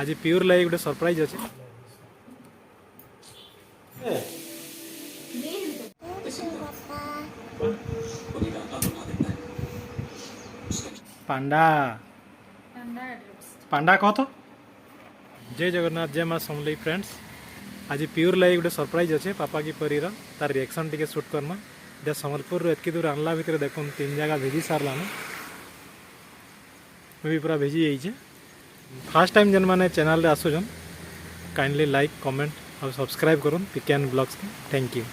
आज pure like गोटे surprise अच्छे पांडा पांडा कह तो जय जगन्नाथ जय माँ समलई फ्रेंड्स आज प्योर लाइक गोटे सरप्राइज अच्छे पापा की परी तार रिएक्शन टी सुट करमा जब सम्बलपुर एतकी दूर आनला भितर देख 3 जगह भेजी सारान मैं भी पूरा भेजी जाइए फास्ट टाइम जन मैंने चैनल रे आसुन काइंडली लाइक कमेंट और सब्सक्राइब करूँ पिकेन ब्लॉग्स के थैंक यू।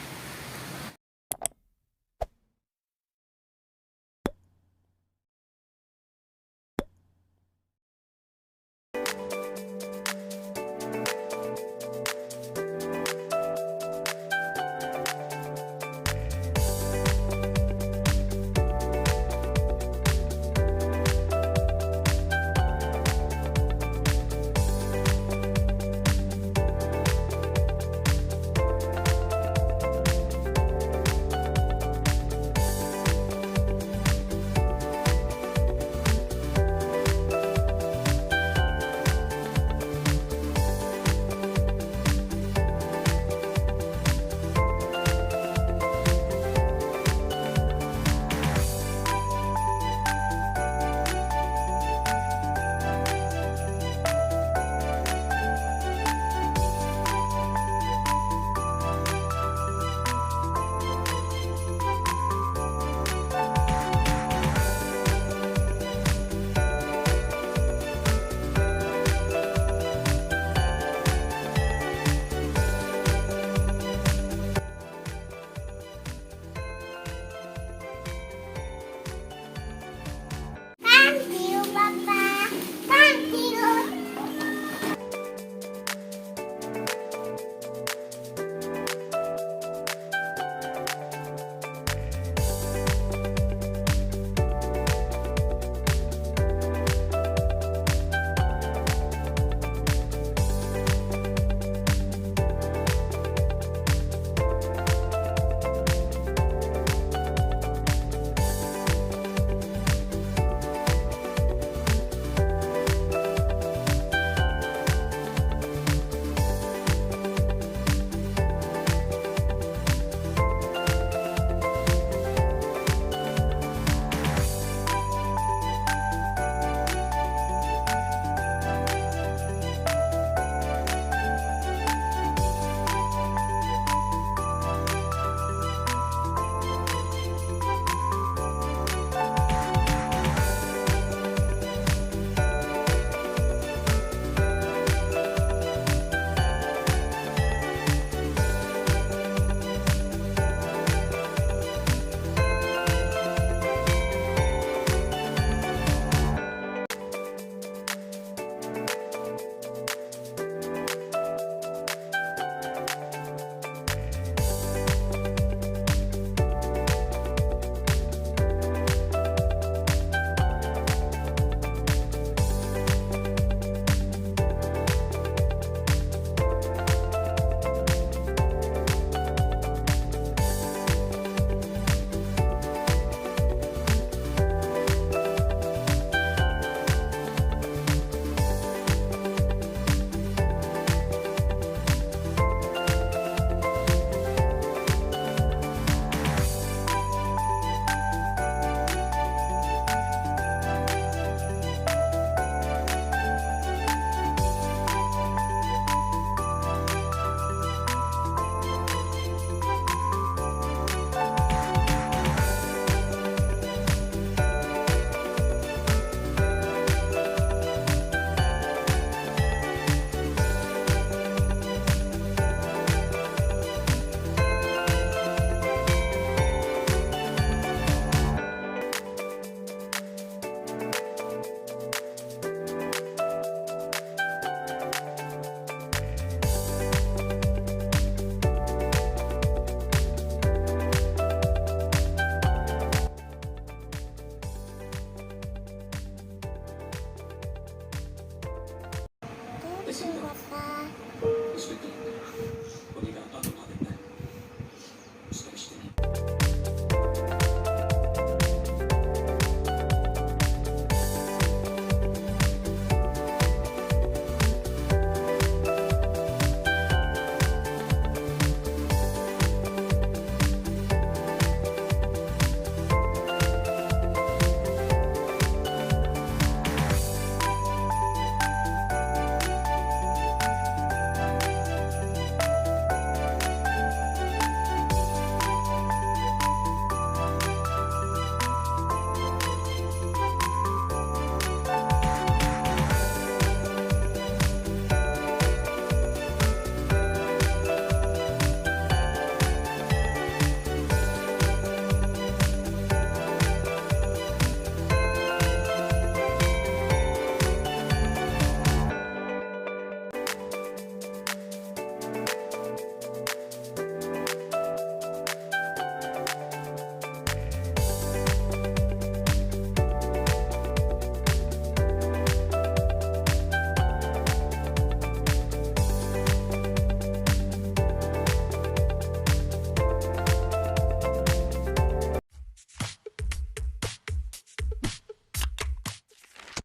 Papa.